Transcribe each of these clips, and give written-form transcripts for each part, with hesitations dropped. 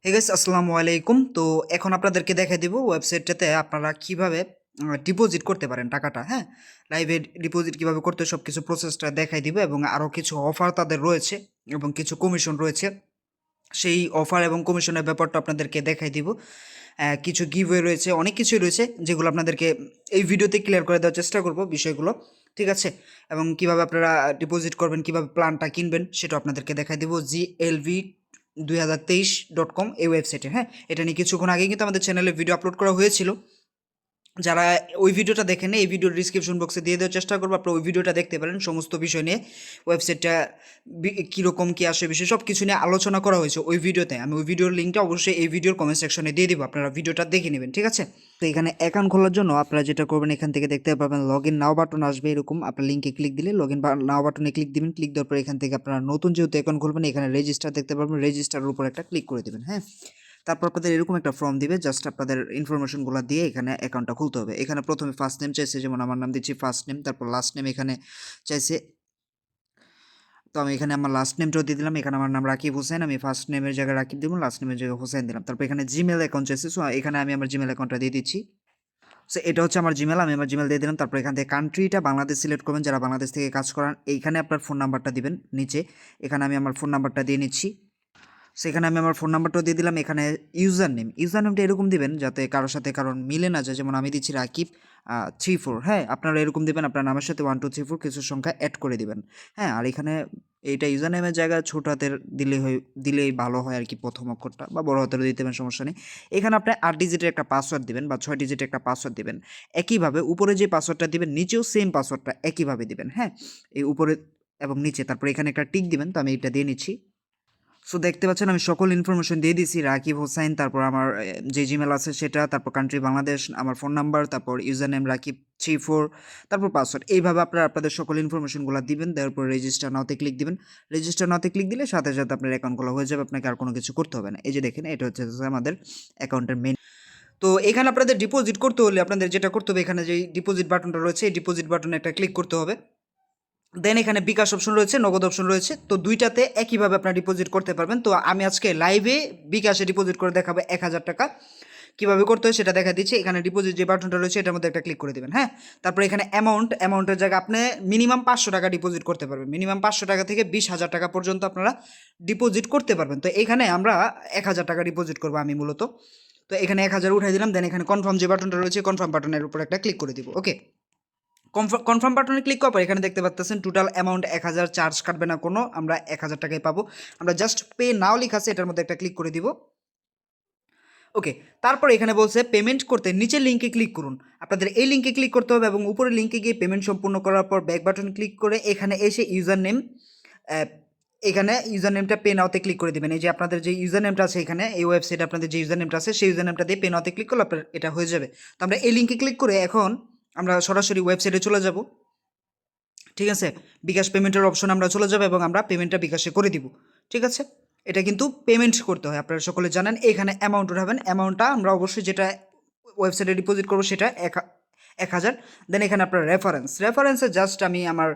Hey guys, আসসালামু আলাইকুম। তো এখন আপনাদেরকে দেখাই দিব ওয়েবসাইটটাতে আপনারা কিভাবে ডিপোজিট করতে পারেন টাকাটা। হ্যাঁ, লাইভে ডিপোজিট কিভাবে করতে সব কিছু প্রসেসটা দেখাই দিব এবং আরও কিছু অফার তাদের রয়েছে এবং কিছু কমিশন রয়েছে। সেই অফার এবং কমিশনের ব্যাপারটা আপনাদেরকে দেখাই দিব। কিছু গিভওয়ে রয়েছে, অনেক কিছুই রয়েছে যেগুলো আপনাদেরকে এই ভিডিওতে ক্লিয়ার করে দেওয়ার চেষ্টা করব বিষয়গুলো। ঠিক আছে, এবং কিভাবে আপনারা ডিপোজিট করবেন, কিভাবে প্ল্যানটা কিনবেন সেটা আপনাদেরকে দেখাই দিব glv2023.com এই ওয়েবসাইটে। হ্যাঁ, এটা নিয়ে কিছুক্ষণ আগে কিন্তু আমাদের চ্যানেলে ভিডিও আপলোড করা হয়েছিল। যারা ওই ভিডিওটা দেখেন এই ভিডিওর ডিসক্রিপশন বক্সে দিয়ে দেওয়ার চেষ্টা করবো, আপনারা ওই ভিডিওটা দেখতে পারেন। সমস্ত বিষয় নিয়ে ওয়েবসাইটটা কীরকম কী আসে বিষয় সব কিছু নিয়ে আলোচনা করা হয়েছে ওই ভিডিওতে। আমি ওই ভিডিওর লিঙ্কটা অবশ্যই এই ভিডিওর কমেন্ট সেকশনে দিয়ে দিব, আপনারা ভিডিওটা দেখে নেবেন। ঠিক আছে, তো এখানে অ্যাকাউন্ট খোলার জন্য আপনারা যেটা করবেন, এখান থেকে দেখতে পাবেন লগ ইন নাও বাটন আসবে এরকম। আপনার লিঙ্কে ক্লিক দিলে লগ ইন নাও বাটনে ক্লিক দিবেন। ক্লিক দেওয়ার পর এখান থেকে আপনারা নতুন যেহেতু অ্যাকাউন্ট খুলবেন, এখানে রেজিস্টার দেখতে পাবেন, রেজিস্টারের উপর একটা ক্লিক করে দেবেন। হ্যাঁ, তারপর আপনাদের এরকম একটা ফর্ম দিবে, জাস্ট আপনাদের ইনফরমেশনগুলো দিয়ে এখানে অ্যাকাউন্টটা খুলতে হবে। এখানে প্রথমে ফার্স্ট নেম চাইছে, যেমন আমার নাম দিচ্ছি ফার্স্ট নেম, তারপর লাস্ট নেম এখানে চাইছে, তো আমি এখানে আমার লাস্ট নেমটাও দিয়ে দিলাম। এখানে আমার নাম রাকিব হোসেন, আমি ফার্স্ট নেমের জায়গায় রাকিব দিব, লাস্ট নেমের জায়গায় হোসেন দিলাম। তারপর এখানে জিমেল অ্যাকাউন্ট চাইছে, সো এখানে আমি আমার জিমেল অ্যাকাউন্টটা দিয়ে দিচ্ছি। সো এটা হচ্ছে আমার জিমেল, আমি আমার জিমেল দিয়ে দিলাম। তারপর এখান থেকে কান্ট্রিটা বাংলাদেশ সিলেক্ট করবেন, যারা বাংলাদেশ থেকে কাজ করান। এইখানে আপনার ফোন নাম্বারটা দিবেন নিচে, এখানে আমি আমার ফোন নাম্বারটা দিয়ে নিচ্ছি। সেখানে আমি আমার ফোন নাম্বারটাও দিয়ে দিলাম। এখানে ইউজার নেমটা এরকম দিবেন যাতে কারোর সাথে কারণ মিলে না যায়, যেমন আমি দিচ্ছি রাকিব 34। হ্যাঁ, আপনারা এরকম দেবেন, আপনার নামের সাথে 1234 কিছু সংখ্যা অ্যাড করে দিবেন। হ্যাঁ, আর এখানে এইটা ইউজার নেমের জায়গায় ছোট হাতের দিলেই ভালো হয় আর কি, প্রথম অক্ষরটা, বা বড় হাতেরও দিতে পারেন, সমস্যা নেই। এখানে আপনি 8 ডিজিটের একটা পাসওয়ার্ড দিবেন বা 6 ডিজিটের একটা পাসওয়ার্ড দিবেন। একইভাবে উপরে যে পাসওয়ার্ডটা দিবেন নিচেও সেম পাসওয়ার্ডটা একইভাবে দিবেন। হ্যাঁ, এই উপরে এবং নিচে, তারপরে এখানে একটা টিক দিবেন। তো আমি এটা দিয়ে নিচ্ছি। সো দেখতে পাচ্ছেন আমি সকল ইনফরমেশন দিয়ে দিয়েছি, রাকিব হোসাইন, তারপর আমার যে জিমেল আছে সেটা, তারপর কান্ট্রি বাংলাদেশ, আমার ফোন নাম্বার, তারপর ইউজার নেম রাকিব34, তারপর পাসওয়ার্ড। এইভাবে আপনারা আপনাদের সকল ইনফরমেশনগুলো দিবেন, দেওয়ার পর রেজিস্টার নাওতে ক্লিক দিবেন। রেজিস্টার নাওতে ক্লিক দিলে সাথে সাথে আপনার অ্যাকাউন্ট খোলা হয়ে যাবে, আপনাকে আর কোনো কিছু করতে হবে না। এই যে দেখেন, এটা হচ্ছে আমাদের অ্যাকাউন্টের মেন। তো এখানে আপনাদের ডিপোজিট করতে হলে আপনাদের যেটা করতে হবে, এখানে যে ডিপোজিট বাটনটা রয়েছে এই ডিপোজিট বাটনে একটা ক্লিক করতে হবে। দেন এখানে বিকাশ অপশন রয়েছে, নগদ অপশন রয়েছে, তো দুইটাতে একইভাবে আপনারা ডিপোজিট করতে পারবেন। তো আমি আজকে লাইভে বিকাশে ডিপোজিট করে দেখাবো 1000 টাকা কীভাবে করতে হয় সেটা দেখা দিচ্ছি। এখানে ডিপোজিট যে বাটনটা রয়েছে এটার মধ্যে একটা ক্লিক করে দেবেন। হ্যাঁ, তারপরে এখানে অ্যামাউন্টের জায়গায় আপনি মিনিমাম 500 টাকা ডিপোজিট করতে পারবেন। মিনিমাম 500 টাকা থেকে 20,000 টাকা পর্যন্ত আপনারা ডিপোজিট করতে পারবেন। তো এখানে আমরা 1000 টাকা ডিপোজিট করবো আমি মূলত। তো এখানে 1000 উঠাই দিলাম। দেন এখানে কনফার্ম যে বাটনটা রয়েছে কনফার্ম বাটনের উপর একটা ক্লিক করে দিব। ওকে, কনফার্ম বাটনে ক্লিক করার পর এখানে দেখতে পাচ্ছেন টোটাল অ্যামাউন্ট 1000, চার্জ কাটবে না কোনো, আমরা 1000 টাকায় পাবো। আমরা জাস্ট পে নাও লেখা আছে এটার মধ্যে একটা ক্লিক করে দিব। ওকে, তারপর এখানে বলছে পেমেন্ট করতে নিচের লিঙ্কে ক্লিক করুন। আপনাদের এই লিঙ্কে ক্লিক করতে হবে এবং উপরের লিঙ্কে গিয়ে পেমেন্ট সম্পূর্ণ করার পর ব্যাক বাটন ক্লিক করে এখানে এসে এখানে ইউজার নেমটা পে নাওতে ক্লিক করে দেবেন। এই যে আপনাদের যে ইউজার নেমটা আছে এখানে এই ওয়েবসাইটে আপনাদের যে ইউজার নেমটা আছে সেই ইউজার নেমটা দিয়ে পে নাওতে ক্লিক করলে আপনার এটা হয়ে যাবে। তো আমরা এই লিঙ্কে ক্লিক করে এখন আমরা সরাসরি ওয়েবসাইটে চলে যাব। ঠিক আছে, বিকাশ পেমেন্টের অপশন আমরা চলে যাব এবং আমরা পেমেন্টটা বিকাশে করে দিব। ঠিক আছে, এটা কিন্তু পেমেন্ট করতে হয়, আপনারা সকলে জানেন। এখানে অ্যামাউন্ট উঠাবেন, অ্যামাউন্টটা আমরা অবশ্যই যেটা ওয়েবসাইটে ডিপোজিট করবো সেটা 1000। দেন এখানে আপনার রেফারেন্সে জাস্ট আমি আমার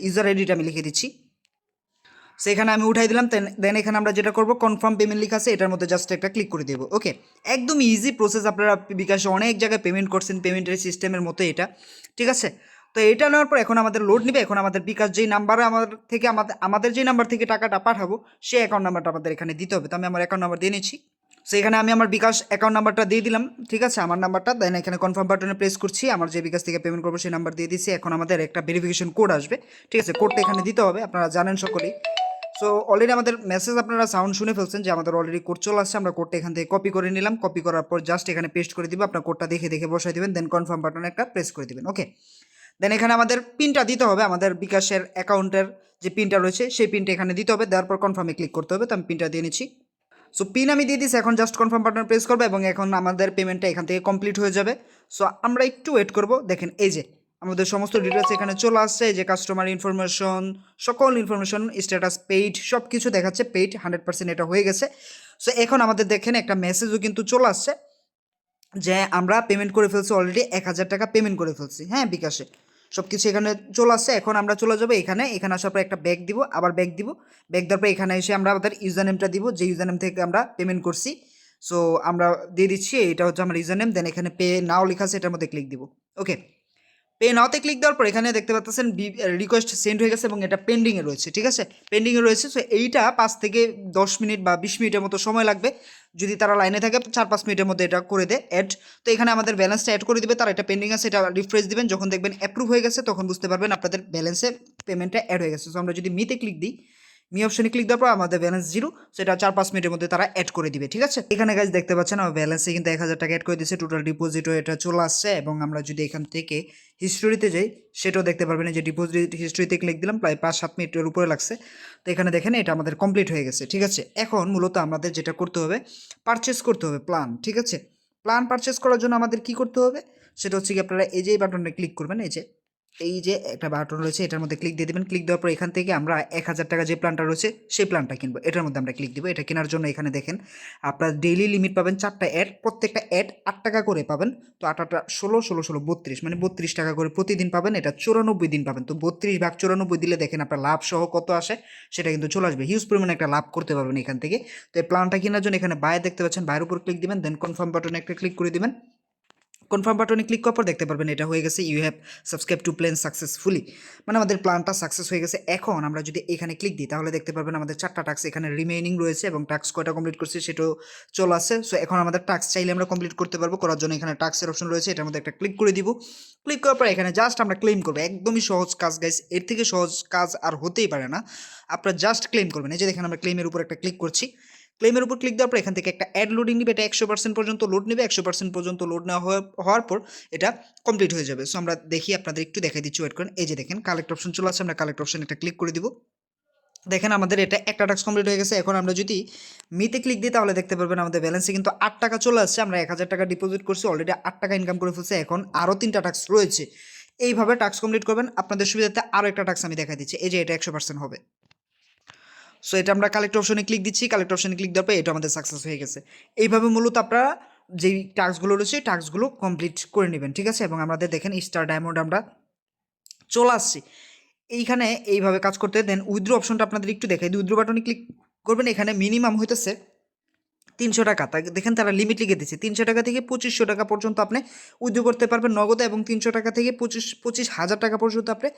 ইউজার আইডিটা আমি লিখে দিচ্ছি, সেখানে আমি উঠাই দিলাম। দেন এখানে আমরা যেটা করবো কনফার্ম পেমেন্ট লেখা আছে এটার মধ্যে জাস্ট একটা ক্লিক করে দেবো। ওকে, একদম ইজি প্রসেস, আপনারা বিকাশে অনেক জায়গায় পেমেন্ট করছেন, পেমেন্টের সিস্টেমের মতো এটা। ঠিক আছে, তো এটা নেওয়ার পর এখন আমাদের লোড নেবে। এখন আমাদের বিকাশ যেই নাম্বারে আমাদের যেই নাম্বার থেকে টাকাটা পাঠাবো সেই অ্যাকাউন্ট নাম্বারটা আমাদের এখানে দিতে হবে। তো আমি আমার অ্যাকাউন্ট নাম্বার দিয়ে নিচ্ছি। সো এখানে আমি আমার বিকাশ অ্যাকাউন্ট নাম্বারটা দিয়ে দিলাম। ঠিক আছে, আমার নাম্বারটা। দেন এখানে কনফার্ম বাটনে প্রেস করছি, আমার যে বিকাশ থেকে পেমেন্ট করবো সেই নাম্বার দিয়ে দিচ্ছি। এখন আমাদের একটা ভেরিফিকেশন কোড আসবে। ঠিক আছে, কোডটা এখানে দিতে হবে, আপনারা জানেন সকলেই। সো অলরেডি আমাদের মেসেজ আপনারা সাউন্ড শুনে ফেলছেন যে আমাদের অলরেডি কোড চলে আসছে। আমরা কোডটা এখান থেকে কপি করে নিলাম, কপি করার পর জাস্ট এখানে পেস্ট করে দিব। আপনার কোডটা দেখে দেখে বসাই দিবেন, দেন কনফার্ম বাটনে একটা প্রেস করে দিবেন। ওকে, দেন এখানে আমাদের পিনটা দিতে হবে, আমাদের বিকাশের অ্যাকাউন্টের যে পিনটা রয়েছে সেই পিনটা এখানে দিতে হবে। দেওয়ার পর কনফার্মে ক্লিক করতে হবে। তো আমি পিনটা দিয়ে নিচ্ছি। সো পিন আমি দিয়ে দিচ্ছি, এখন জাস্ট কনফার্ম বাটন প্রেস করবো এবং এখন আমাদের পেমেন্টটা এখান থেকে কমপ্লিট হয়ে যাবে। সো আমরা একটু ওয়েট করব। দেখেন এই যে আমাদের সমস্ত ডিটেলস এখানে চলে আসছে, এই যে কাস্টমার ইনফরমেশন, সকল ইনফরমেশন, স্ট্যাটাস পেইড, সব কিছু দেখাচ্ছে পেইড 100% এটা হয়ে গেছে। সো এখন আমাদের দেখেন একটা মেসেজও কিন্তু চলে আসছে যে আমরা পেমেন্ট করে ফেলছি, অলরেডি 1000 টাকা পেমেন্ট করে ফেলছি। হ্যাঁ, বিকাশে সব কিছু এখানে চলে আসছে। এখন আমরা চলে যাবো এখানে আসার পর একটা ব্যাক দিব, আবার ব্যাক দিব। ব্যাক দেওয়ার পর এখানে এসে আমরা আমাদের ইউজার নেমটা দিব, যে ইউজার নেম থেকে আমরা পেমেন্ট করছি সো আমরা দিয়ে দিচ্ছি, এটা হচ্ছে আমার ইউজার নেম, দেন এখানে পে নাও লেখা আছে, এটার মধ্যে ক্লিক দিব। ওকে, পে নাওতে ক্লিক দেওয়ার পর এখানে দেখতে পাচ্ছেন রিকোয়েস্ট সেন্ড হয়ে গেছে এবং এটা পেন্ডিংয়ে রয়েছে, ঠিক আছে, পেন্ডিংয়ে রয়েছে। সো এইটা 5 থেকে 10 মিনিট বা 20 মিনিটের মতো সময় লাগবে, যদি তারা লাইনে থাকে 4-5 মিনিটের মধ্যে এটা করে দেয় অ্যাড। তো এখানে আমাদের ব্যালেন্সটা অ্যাড করে দিবে তারা, এটা পেন্ডিং আছে, এটা রিফ্রেশ দিবেন, যখন দেখবেন অ্যাপ্রুভ হয়ে গেছে তখন বুঝতে পারবেন আপনাদের ব্যালেন্সে পেমেন্টটা অ্যাড হয়ে গেছে। সো আমরা যদি মিতে ক্লিক দিই, মি অপশনে ক্লিক দেওয়ার পর আমাদের ব্যালেন্স 0, সেটা 4-5 মিনিটের মধ্যে তারা অ্যাড করে দিবে, ঠিক আছে। এখানে গাইজ দেখতে পাচ্ছেন আমার ব্যালেন্সে কিন্তু 1000 টাকা অ্যাড করে দিয়েছে, টোটাল ডিপোজিটও এটা চলে আসছে। এবং আমরা যদি এখান থেকে হিস্টোরিতে যাই, সেটাও দেখতে পারবেন যে ডিপোজিট হিস্টোরিতে ক্লিক দিলাম, প্রায় 5-7 মিনিটের উপরে লাগছে। তো এখানে দেখেন এটা আমাদের কমপ্লিট হয়ে গেছে, ঠিক আছে। এখন মূলত আমাদের যেটা করতে হবে, পারচেস করতে হবে প্ল্যান, ঠিক আছে। প্ল্যান পারচেস করার জন্য আমাদের কি করতে হবে, সেটা হচ্ছে কি আপনারা এই যে বাটনে ক্লিক করবেন, এই যে একটা বাটন রয়েছে, এটার মধ্যে ক্লিক দিয়ে দেবেন। ক্লিক দেওয়ার পর এখান থেকে আমরা 1000 টাকা যে প্ল্যানটা রয়েছে সেই প্ল্যানটা কিনবো, এটার মধ্যে আমরা ক্লিক দিব। এটা কেনার জন্য এখানে দেখেন আপনার ডেইলি লিমিট পাবেন 4টা অ্যাড, প্রত্যেকটা অ্যাড 8 টাকা করে পাবেন। তো 8 16 32, মানে 32 টাকা করে প্রতিদিন পাবেন, এটা 94 দিন পাবেন। তো 32/94 দিলে দেখেন আপনার লাভ সহ কত আসে, সেটা কিন্তু চলে আসবে, হিউজ পরিমাণে একটা লাভ করতে পারবেন এখান থেকে। তো এই প্ল্যানটা কেনার জন্য এখানে বাই দেখতে পাচ্ছেন, বাইরের উপর ক্লিক দিবেন, দেন কনফার্ম বাটনে একটা ক্লিক করে দিবেন। কনফার্ম বাটনে ক্লিক করার পর দেখতে পারবেন এটা হয়ে গেছে, you have subscribe to plan successfully, মানে আমাদের প্ল্যানটা সাকসেস হয়ে গেছে। এখন আমরা যদি এখানে ক্লিক দিই তাহলে দেখতে পারবেন আমাদের 4টা টাস্ক এখানে রিমেইনিং রয়েছে এবং টাস্ক কয়টা কমপ্লিট করছি সেটাও চলে আসছে। সো এখন আমাদের টাস্ক চাইলে আমরা কমপ্লিট করতে পারবো, করার জন্য এখানে টাস্কের অপশন রয়েছে, এটার মধ্যে একটা ক্লিক করে দিব। ক্লিক করার পর এখানে জাস্ট আমরা ক্লেম করবো, একদমই সহজ কাজ গাইস, এর থেকে সহজ কাজ আর হতেই পারে না। আপনারা জাস্ট ক্লেম করবেন, এই যে দেখেন আমরা ক্লেমের উপর একটা ক্লিক করছি। ক্লেমের উপর ক্লিক দেওয়ার পর এখান থেকে একটা অ্যাড লোডিং নেবে, এটা 100% পর্যন্ত লোড নেবে, 100% পর্যন্ত লোড নেওয়া হওয়ার পর এটা কমপ্লিট হয়ে যাবে। সো আমরা দেখি, আপনাদের একটু দেখাই দিচ্ছি, ওয়েট করেন। এই যে দেখেন কালেক্ট অপশন চলে আসছে, আমরা কালেক্ট অপশন একটা ক্লিক করে দিব। দেখেন আমাদের এটা একটা টাস্ক কমপ্লিট হয়ে গেছে। এখন আমরা যদি মিতে ক্লিক দিই তাহলে দেখতে পারবেন আমাদের ব্যালেন্সে কিন্তু 8 টাকা চলে আসছে। আমরা 1000 টাকা ডিপোজিট করছি, অলরেডি 8 টাকা ইনকাম করে ফেলছে, এখন আরও 3টা টাস্ক রয়েছে। এইভাবে টাস্ক কমপ্লিট করবেন। আপনাদের সুবিধাতে আরও একটা টাস্ক আমি দেখাই দিচ্ছি, এই যে এটা 100% হবে। সো এটা আমরা কালেক্ট অপশনে ক্লিক দিচ্ছি, কালেক্ট অপশনে ক্লিক দেওয়ার পর এটা আমাদের সাকসেস হয়ে গেছে। এইভাবে মূলত আপনারা যেই টাস্কগুলো রয়েছে টাস্কগুলো কমপ্লিট করে নেবেন, ঠিক আছে। এবং আমাদের দেখেন স্টার ডায়মন্ড আমরা চলে আসছি এইখানে। এইভাবে কাজ করতে দেন উইথড্র অপশনটা আপনাদের একটু দেখাই দিই। উইথড্র বাটনে ক্লিক করবেন, এখানে মিনিমাম হইতেছে 300 টাকা। দেখেন তারা লিমিট লিখে দিচ্ছে 300 টাকা থেকে 2500 টাকা পর্যন্ত আপনি উইথড্র করতে পারবেন নগদে, এবং 300 টাকা থেকে 25,000 টাকা পর্যন্ত আপনি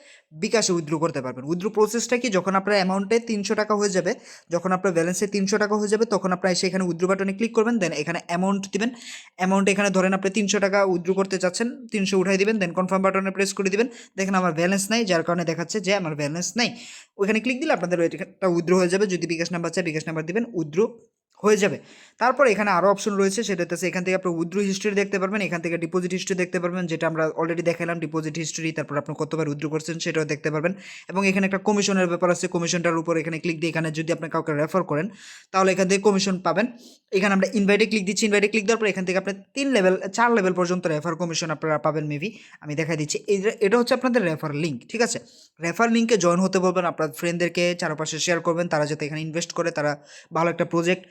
বিকাশে উইথড্র করতে পারবেন। উইথড্র প্রসেসটা কি, যখন আপনার অ্যামাউন্টে 300 টাকা হয়ে যাবে, যখন আপনার ব্যালেন্সে 300 টাকা হয়ে যাবে, তখন আপনার এসে এখানে উইথড্র বাটনে ক্লিক করবেন, দেন এখানে অ্যামাউন্ট দিবেন। অ্যামাউন্ট এখানে ধরেন আপনি 300 টাকা উইথড্র করতে চাচ্ছেন, 300 উঠাই দিবেন, দেন কনফার্ম বাটনে প্রেস করে দিবেন। দেখেন আমার ব্যালেন্স নাই, যার কারণে দেখাচ্ছে যে আমার ব্যালেন্স নাই। ওইখানে ক্লিক দিলে আপনাদের এটা উইথড্র হয়ে যাবে। যদি বিকাশ নাম্বার চাই বিকাশ নাম্বার দিবেন, উইথড্র হয়ে যাবে। তারপর এখানে আরও অপশন রয়েছে, সেটা হচ্ছে এখান থেকে আপনার উইথড্র হিস্ট্রি দেখতে পারবেন, এখান থেকে ডিপোজিট হিস্ট্রি দেখতে পারবেন, যেটা আমরা অলরেডি দেখালাম ডিপোজিট হিস্ট্রি। তারপর আপনি কতবার উইথড্র করছেন সেটাও দেখতে পারবেন। এবং এখানে একটা কমিশনের ব্যাপার আছে, কমিশনটার উপর এখানে ক্লিক দিয়ে এখানে যদি আপনি কাউকে রেফার করেন তাহলে এখান থেকে কমিশন পাবেন। এখানে আমরা ইনভাইটে ক্লিক দিচ্ছি, ইনভাইটে ক্লিক দেওয়ার পর এখান থেকে আপনি 4 লেভেল পর্যন্ত রেফার কমিশন আপনারা পাবেন মেবি, আমি দেখা দিচ্ছি। এটা হচ্ছে আপনাদের রেফার লিঙ্ক, ঠিক আছে। রেফার লিঙ্কে জয়েন হতে বলবেন, আপনার ফ্রেন্ডদেরকে চারপাশে শেয়ার করবেন, তারা যাতে এখানে ইনভেস্ট করে, তারা ভালো একটা প্রজেক্ট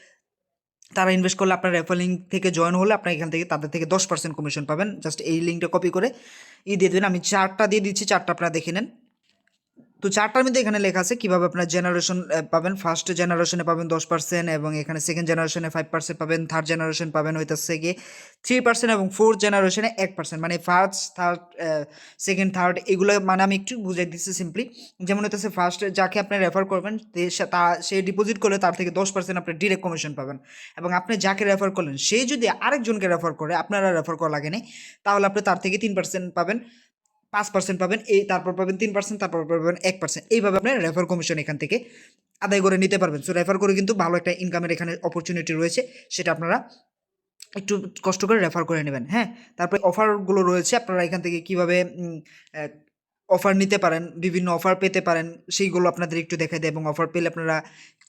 তারা ইনভেস্ট করলে আপনার রেফার লিঙ্ক থেকে জয়েন হলে আপনার এখান থেকে তাদের থেকে 10% কমিশন পাবেন। জাস্ট এই লিঙ্কটা কপি করে দিয়ে দেবেন। আমি 4টা দিয়ে দিচ্ছি, 4টা আপনারা দেখে নেন। তো 4টার মধ্যে এখানে লেখা আছে কীভাবে আপনার জেনারেশন পাবেন। ফার্স্ট জেনারেশনে পাবেন 10%, এবং এখানে সেকেন্ড জেনারেশনে 5% পাবেন, থার্ড জেনারেশন পাবেন হইতেছে গিয়ে 3%, এবং ফোর্থ জেনারেশনে 1%। মানে ফার্স্ট, থার্ড, সেকেন্ড, থার্ড এগুলো মানে আমি একটু বুঝাই দিচ্ছি সিম্পলি। যেমন হইতেছে ফার্স্ট যাকে আপনি রেফার করবেন সে ডিপোজিট করলে তার থেকে 10% আপনি ডিরেক্ট কমিশন পাবেন। এবং আপনি যাকে রেফার করলেন সে যদি আরেকজনকে রেফার করে, আপনারা রেফার করা লাগেনি, তাহলে আপনি তার থেকে 3% পাবেন, 5% পাবেন, তারপর পাবেন 3%, তারপর পাবেন 1%। এইভাবে আপনার রেফার কমিশন এখান থেকে আদায় করে নিতে পারবেন। সো রেফার করে কিন্তু ভালো একটা ইনকামের এখানে অপরচুনিটি রয়েছে, সেটা আপনারা একটু কষ্ট করে রেফার করে নেবেন। হ্যাঁ, তারপরে অফারগুলো রয়েছে, আপনারা এখান থেকে কীভাবে অফার নিতে পারেন, বিভিন্ন অফার পেতে পারেন, সেইগুলো আপনাদের একটু দেখাই দেয়। এবং অফার পেলে আপনারা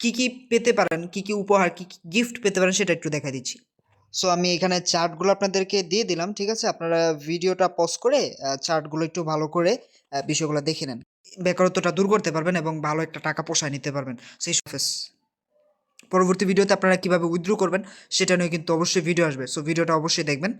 কী কী পেতে পারেন, কী কী উপহার, কী কী গিফট পেতে পারেন, সেটা একটু দেখা দিচ্ছি। সো আমি এখানে চার্টগুলো আপনাদেরকে দিয়ে দিলাম, ঠিক আছে। আপনারা ভিডিওটা পজ করে চার্টগুলো একটু ভালো করে বিষয়গুলো দেখে নেন, বেকারত্বটা দূর করতে পারবেন এবং ভালো একটা টাকা পোষায় নিতে পারবেন সেই অফিস। পরবর্তী ভিডিওতে আপনারা কীভাবে উইথড্র করবেন সেটা নিয়ে কিন্তু অবশ্যই ভিডিও আসবে, সো ভিডিওটা অবশ্যই দেখবেন।